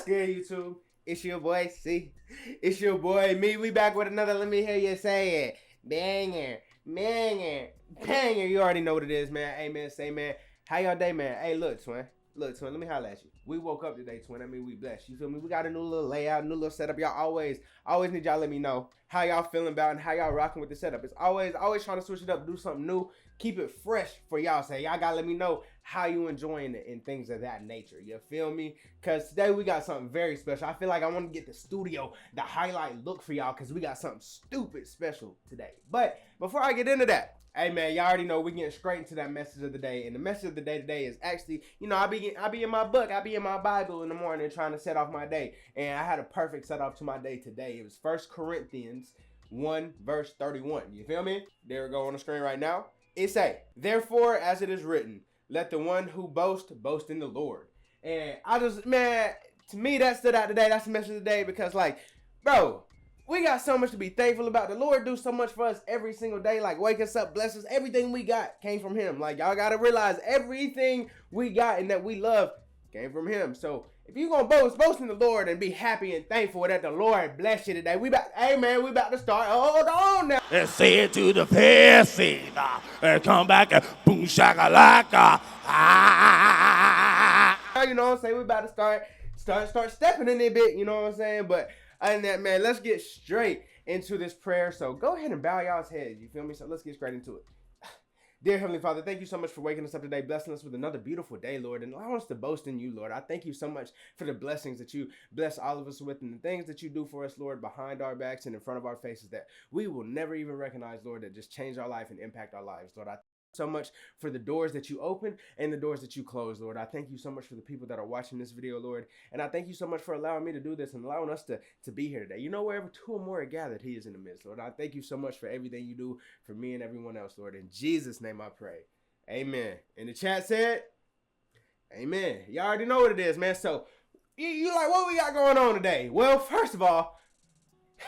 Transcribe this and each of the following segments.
What's good, YouTube? It's your boy, see? It's your boy, me. We back with another, let me hear you say it. Banger, banger, banger. You already know what it is, man. Amen, say, man. How y'all day, man? Hey, look, twin. Look, twin, let me holler at you. We woke up today, twin. I mean, we blessed. You feel me? We got a new little layout, new little setup. Y'all always need y'all let me know how y'all feeling about and how y'all rocking with the setup. It's always trying to switch it up, do something new, keep it fresh for y'all. Say, y'all gotta let me know how you enjoying it and things of that nature. You feel me? Because today we got something very special. I feel like I want to get the studio, the highlight look for y'all, because we got something stupid special today. But before I get into that, hey man, y'all already know we getting straight into that message of the day. And the message of the day today is actually, you know, I be in my book, I be in my Bible in the morning trying to set off my day. And I had a perfect set off to my day today. It was 1 Corinthians 1 verse 31. You feel me? There we go on the screen right now. It say, therefore, as it is written, let the one who boast in the Lord. And I just, man, to me that stood out today. That's the message of the day because, like, bro, we got so much to be thankful about. The Lord do so much for us every single day. Like, wake us up, bless us. Everything we got came from him. Like, y'all got to realize everything we got and that we love came from him. So if you going to boast in the Lord and be happy and thankful that the Lord bless you today. Hey man, we about to start. Hold on now. And say it to the piercing. And come back and boom shakalaka. You know what I'm saying? We about to start stepping in a bit, you know what I'm saying? But other than that, man, let's get straight into this prayer. So go ahead and bow y'all's heads, you feel me? So let's get straight into it. Dear Heavenly Father, thank you so much for waking us up today, blessing us with another beautiful day, Lord, and allow us to boast in you, Lord. I thank you so much for the blessings that you bless all of us with and the things that you do for us, Lord, behind our backs and in front of our faces that we will never even recognize, Lord, that just change our life and impact our lives, Lord. I so much for the doors that you open and the doors that you close, Lord. I thank you so much for the people that are watching this video, Lord. And I thank you so much for allowing me to do this and allowing us to be here today. You know, wherever two or more are gathered, he is in the midst, Lord. I thank you so much for everything you do for me and everyone else, Lord. In Jesus' name I pray. Amen. And the chat said, amen. Y'all already know what it is, man. So you like, what we got going on today? Well, first of all,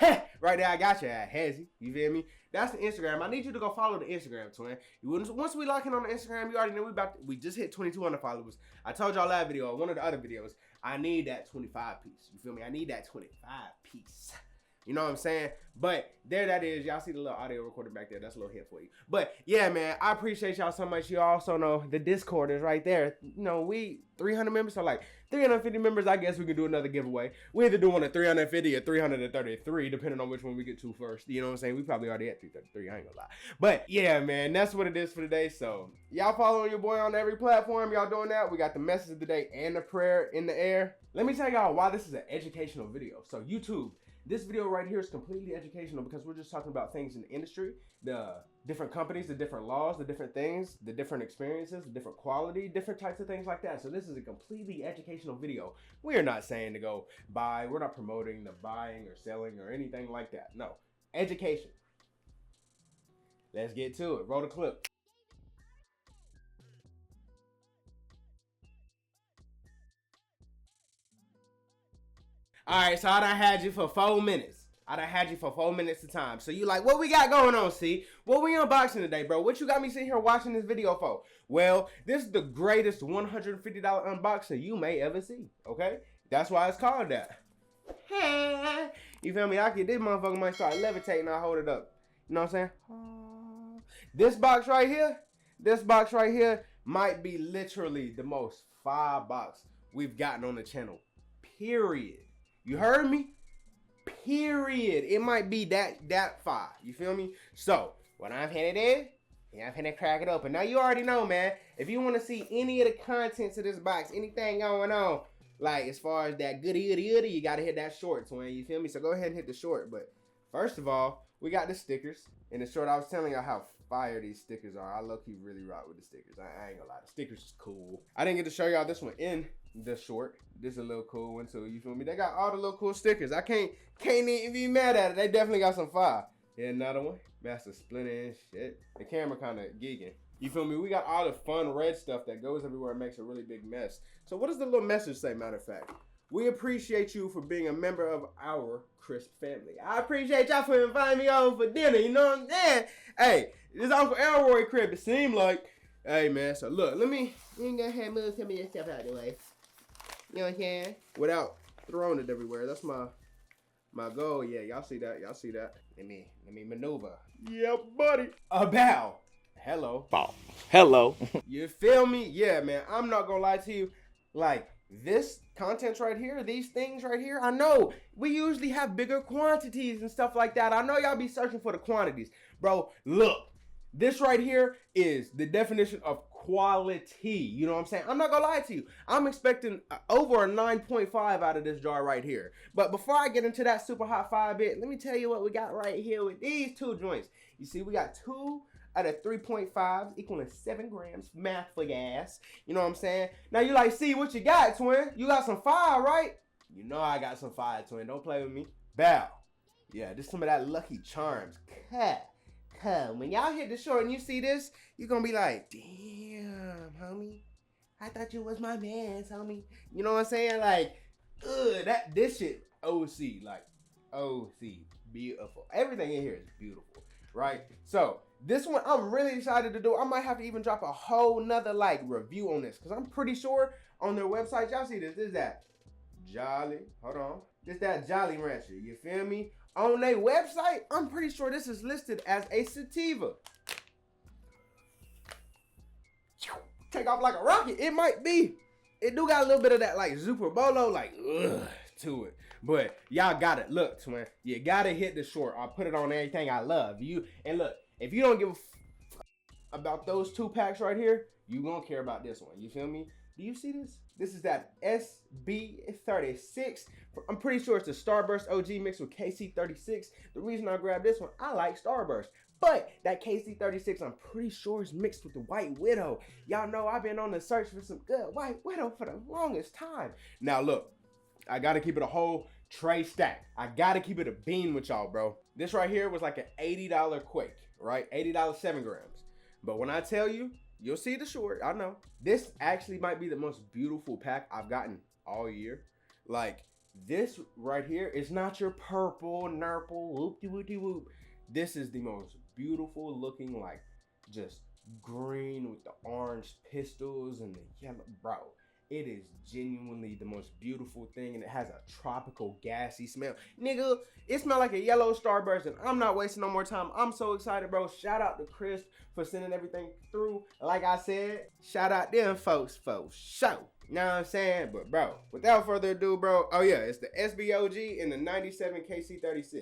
right there, I got you at Hezzy. You feel me? That's the Instagram. I need you to go follow the Instagram, twin. Once we lock in on the Instagram, you already know we just hit 2,200 followers. I told y'all last video, one of the other videos, I need that 25 piece. You feel me? I need that 25 piece. You know what I'm saying? But there that is. Y'all see the little audio recorder back there. That's a little hit for you. But yeah, man, I appreciate y'all so much. You also know the Discord is right there. You know, we 300 members, so like 350 members, I guess we could do another giveaway. We either do one at 350 or 333, depending on which one we get to first. You know what I'm saying? We probably already at 333, I ain't gonna lie. But yeah, man, that's what it is for today. So y'all following your boy on every platform. Y'all doing that. We got the message of the day and the prayer in the air. Let me tell y'all why this is an educational video. So YouTube, this video right here is completely educational because we're just talking about things in the industry, the different companies, the different laws, the different things, the different experiences, the different quality, different types of things like that. So this is a completely educational video. We are not saying to go buy. We're not promoting the buying or selling or anything like that. No, education. Let's get to it. Roll the clip. All right, so I done had you for 4 minutes. I done had you for 4 minutes of time. So you like, what we got going on, C? What we unboxing today, bro? What you got me sitting here watching this video for? Well, this is the greatest $150 unboxing you may ever see, okay? That's why it's called that. You feel me? This motherfucker might start levitating. I hold it up. You know what I'm saying? This box right here might be literally the most fire box we've gotten on the channel, period. You heard me? Period. It might be that far. You feel me? So, what I'm finna do, I'm finna crack it open. Now, you already know, man. If you want to see any of the contents of this box, anything going on, like as far as that goody, you got to hit that short, twin. You feel me? So, go ahead and hit the short. But, first of all, we got the stickers. In the short, I was telling y'all how fire these stickers are. I low-key really rock with the stickers. I ain't gonna lie. The stickers is cool. I didn't get to show y'all this one in the short. This is a little cool one too. You feel me? They got all the little cool stickers. I can't even be mad at it. They definitely got some fire. Yeah, another one. Master Splinter and shit. The camera kind of geeking. You feel me? We got all the fun red stuff that goes everywhere and makes a really big mess. So what does the little message say, matter of fact? We appreciate you for being a member of our CRYSP family. I appreciate y'all for inviting me over for dinner. You know what I'm saying? Hey, this Uncle Elroy crib, it seemed like. Hey, man, so look, you ain't gonna have move some of your stuff out of the way. You know what I'm saying? Without throwing it everywhere. That's my goal. Yeah, y'all see that? Y'all see that? Let me maneuver. Yeah, buddy. A bow. Hello. Bow. Hello. You feel me? Yeah, man. I'm not gonna lie to you. Like, this content right here, these things right here, I know we usually have bigger quantities and stuff like that. I know y'all be searching for the quantities. Bro, look. This right here is the definition of quality. You know what I'm saying? I'm not gonna lie to you. I'm expecting over a 9.5 out of this jar right here. But before I get into that super hot 5-bit, let me tell you what we got right here with these two joints. You see, we got 2 out of 3.5 equaling 7 grams. Math for gas. You know what I'm saying? Now you like, see what you got, twin? You got some fire, right? You know I got some fire, twin. Don't play with me. Bow. Yeah, this is some of that Lucky Charms. Cut. When y'all hit the short and you see this, you're gonna be like, damn, homie, I thought you was my man, homie. You know what I'm saying? Like, this shit OC, like OC, beautiful. Everything in here is beautiful, right? So this one I'm really excited to do. I might have to even drop a whole nother like review on this, because I'm pretty sure on their website, y'all see this is that Jolly, hold on, this that Jolly Rancher, you feel me? On their website, I'm pretty sure this is listed as a sativa. Take off like a rocket. It might be. It do got a little bit of that like Super Bolo, like, to it. But y'all got it. Look, twin, you gotta hit the short. I'll put it on everything I love. And look, if you don't give a about those 2 packs right here, you gonna care about this one. You feel me? Do you see this? This is that SB36. I'm pretty sure it's the Starburst OG mixed with KC36. The reason I grabbed this one, I like Starburst. But that KC36, I'm pretty sure is mixed with the White Widow. Y'all know I've been on the search for some good White Widow for the longest time. Now look, I gotta keep it a whole tray stack. I gotta keep it a bean with y'all, bro. This right here was like an $80 Quake, right? $80 7 grams. But when I tell you, you'll see the short, I know. This actually might be the most beautiful pack I've gotten all year. Like, this right here is not your purple, nurple, whoop-de-whoop-de-whoop. This is the most beautiful looking, like, just green with the orange pistils and the yellow. Bro, it is genuinely the most beautiful thing, and it has a tropical gassy smell. Nigga, it smells like a yellow Starburst, and I'm not wasting no more time. I'm so excited, bro. Shout out to CRYSP for sending everything through. Like I said, shout out them folks for show. You know what I'm saying? But bro, without further ado, bro, oh yeah, it's the SBOG and the 97 KC36.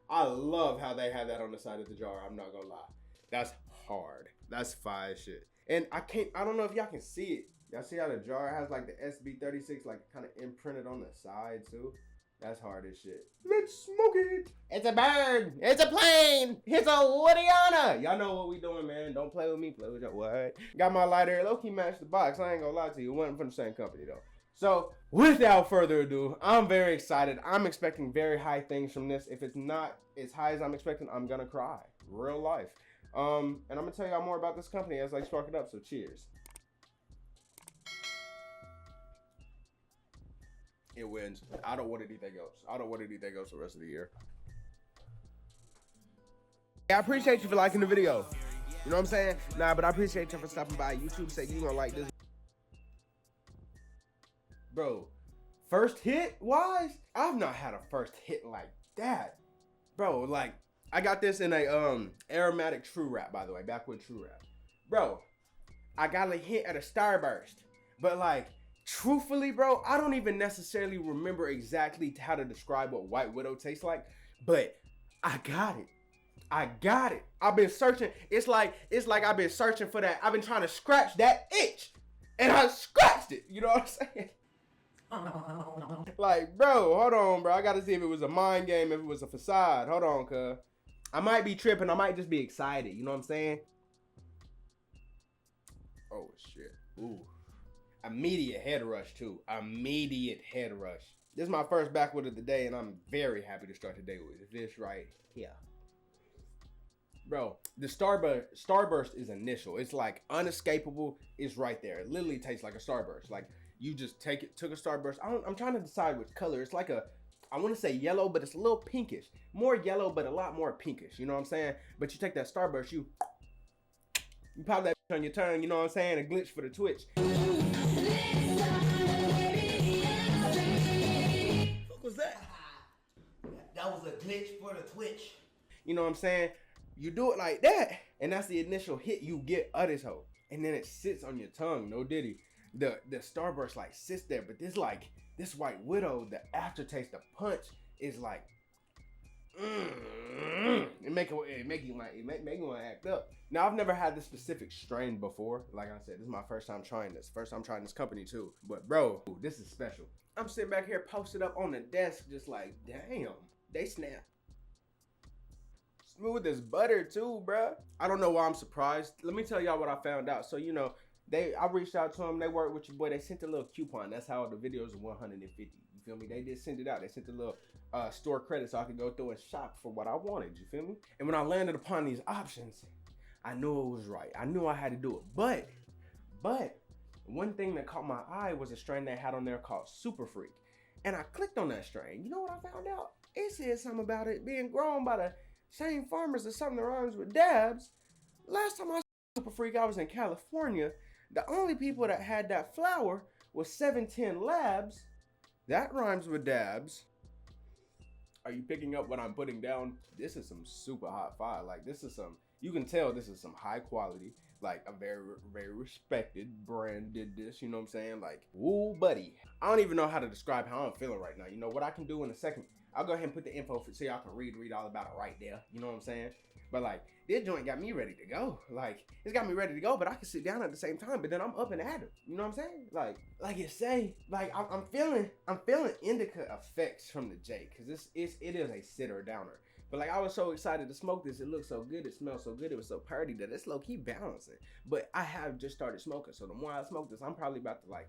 I love how they have that on the side of the jar. I'm not gonna lie. That's hard. That's fire shit. And I don't know if y'all can see it. Y'all see how the jar has like the SB36 like kind of imprinted on the side too? That's hard as shit. Let's smoke it. It's a bird. It's a plane. It's a Woodiana. Y'all know what we doing, man. Don't play with me. Play with your what? Got my lighter. Low-key matched the box. I ain't gonna lie to you. It wasn't from the same company though. So without further ado, I'm very excited. I'm expecting very high things from this. If it's not as high as I'm expecting, I'm gonna cry. Real life. And I'm gonna tell y'all more about this company as I spark it up. So cheers. It wins. I don't want anything else. I don't want anything else the rest of the year. I appreciate you for liking the video. You know what I'm saying? Nah, but I appreciate you for stopping by. YouTube said you gonna like this. Bro, first hit wise, I've not had a first hit like that. Bro, like, I got this in a aromatic True Wrap, by the way, backwood True Wrap. Bro, I got a hit at a Starburst, but like, truthfully, bro, I don't even necessarily remember exactly how to describe what White Widow tastes like, but I got it. I got it. I've been searching. It's like I've been searching for that. I've been trying to scratch that itch, and I scratched it. You know what I'm saying? Like, bro, hold on, bro. I gotta see if it was a mind game, if it was a facade. Hold on, cuz. I might be tripping. I might just be excited. You know what I'm saying? Oh, shit. Ooh. Immediate head rush, too. Immediate head rush. This is my first backwood of the day, and I'm very happy to start the day with this right here. Bro, the Starburst is initial. It's like unescapable. It's right there. It literally tastes like a Starburst. Like, you just took a Starburst. I'm trying to decide which color. It's like I want to say yellow, but it's a little pinkish. More yellow, but a lot more pinkish. You know what I'm saying? But you take that Starburst, you pop that on your tongue. You know what I'm saying? A glitch for the Twitch. That was a glitch for the Twitch. You know what I'm saying? You do it like that, and that's the initial hit you get of this hoe. And then it sits on your tongue, no diddy. The Starburst like sits there, but this White Widow, the aftertaste, the punch is like, it make you want to act up. Now I've never had this specific strain before. Like I said, this is my first time trying this. First time trying this company too. But bro, this is special. I'm sitting back here posted up on the desk, just like, damn, they snap. Smooth as butter too, bruh. I don't know why I'm surprised. Let me tell y'all what I found out. So, you know, I reached out to them. They worked with your boy. They sent a little coupon. That's how the videos are 150. You feel me? They did send it out. They sent a little store credit so I could go through and shop for what I wanted. You feel me? And when I landed upon these options, I knew it was right. I knew I had to do it. But one thing that caught my eye was a strain they had on there called Super Freak. And I clicked on that strain. You know what I found out? It said something about it being grown by the same farmers as something that rhymes with dabs. Last time I saw Super Freak, I was in California. The only people that had that flower was 710 Labs. That rhymes with dabs. Are you picking up what I'm putting down? This is some super hot fire. Like, this is some, you can tell this is some high quality, like a very, very respected brand did this, you know what I'm saying? Like, woo, buddy. I don't even know how to describe how I'm feeling right now. You know what I can do in a second? I'll go ahead and put the info so y'all can read all about it right there. You know what I'm saying? But like, this joint got me ready to go. Like, it's got me ready to go, but I can sit down at the same time, but then I'm up and at 'em. You know what I'm saying? Like it say, like I'm feeling indica effects from the J, cause it is a sitter downer. But like, I was so excited to smoke this. It looked so good. It smelled so good. It was so party that it's low key balancing. But I have just started smoking, so the more I smoke this, I'm probably about to like,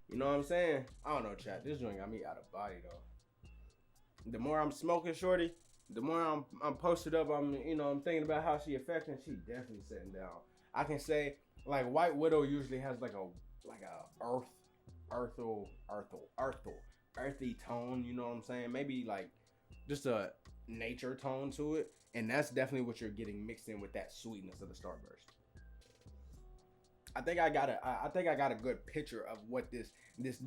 you know what I'm saying? I don't know, chat. This joint got me out of body though. The more I'm smoking, shorty, the more I'm posted up. I'm thinking about how she affecting. She definitely sitting down. I can say like White Widow usually has like a earthy tone. You know what I'm saying? Maybe like just a nature tone to it, and that's definitely what you're getting mixed in with that sweetness of the Starburst. I think I got a good picture of what this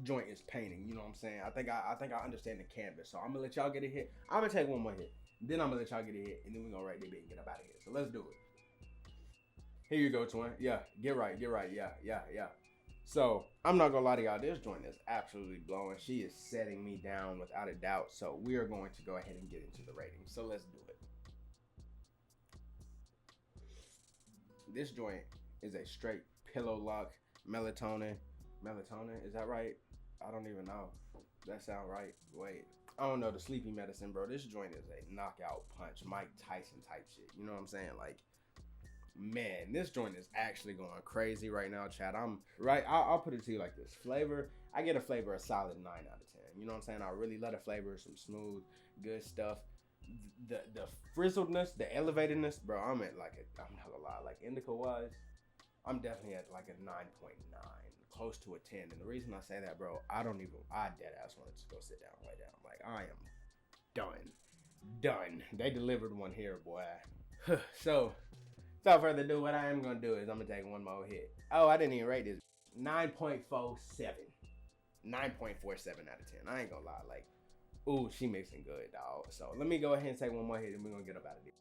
joint is painting. You know what I'm saying? I think I understand the canvas. So I'm gonna let y'all get a hit. I'm gonna take one more hit. Then I'm gonna let y'all get a hit, and then we're gonna write the bit and get up out of here. So let's do it. Here you go, twin. Yeah, get right. Yeah. So I'm not gonna lie to y'all. This joint is absolutely blowing. She is setting me down without a doubt. So we are going to go ahead and get into the rating. So let's do it. This joint is a straight pillow lock melatonin. Melatonin, is that right? I don't even know. That sound right? Wait, I don't know. The sleepy medicine, bro. This joint is a knockout punch, Mike Tyson type shit. You know what I'm saying? Like, man, this joint is actually going crazy right now, Chad. I'll put it to you like this. Flavor, I get a flavor a solid 9 out of 10. You know what I'm saying? I really love the flavor, some smooth, good stuff. The frizzledness, the elevatedness, bro. I'm not gonna lie, like indica wise, I'm definitely at like a 9.9, close to a 10. And the reason I say that, bro, I dead ass wanted to go sit down, lay down. Like, I am done. They delivered one here, boy. So, without further ado, what I am gonna do is I'm gonna take one more hit. Oh, I didn't even rate this. 9.47. 9.47 out of 10. I ain't gonna lie, like, ooh, she mixing good, dog. So let me go ahead and take one more hit and we're gonna get up out of here.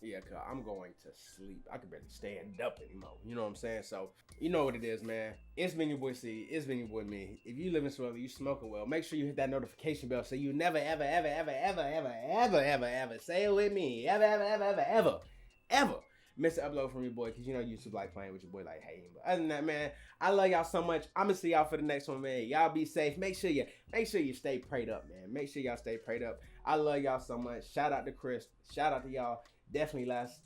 Yeah, cause I'm going to sleep. I can barely stand up anymore. You know what I'm saying? So you know what it is, man. It's been your boy C. It's been your boy me. If you living swell, you smoking well, make sure you hit that notification bell so you never ever say it with me. Ever miss an upload from your boy, cause you know YouTube like playing with your boy, like hating. But other than that, man, I love y'all so much. I'm gonna see y'all for the next one, man. Y'all be safe. Make sure you stay prayed up, man. Make sure y'all stay prayed up. I love y'all so much. Shout out to CRYSP. Shout out to y'all. Definitely last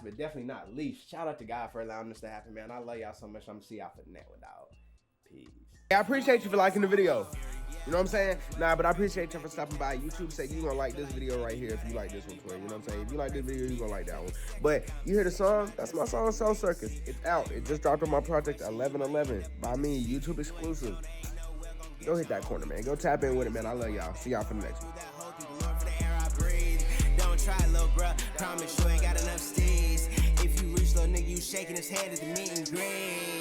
but definitely not least, shout out to God for allowing this to happen, man. I love y'all so much. I'm gonna see y'all for the next one, dog. Peace. I appreciate you for liking the video. You know what I'm saying? Nah, but I appreciate you for stopping by. YouTube said you gonna like this video right here if you like this one, twin. You know what I'm saying? If you like this video, you gonna like that one. But you hear the song? That's my song, Soul Circus. It's out. It just dropped on my project 1111 by me, YouTube exclusive. Go hit that corner, man. Go tap in with it, man. I love y'all. See y'all for the next one. Try, little bruh, promise you ain't got enough stays. If you reach, little nigga, you shaking his hand at the meet and greet.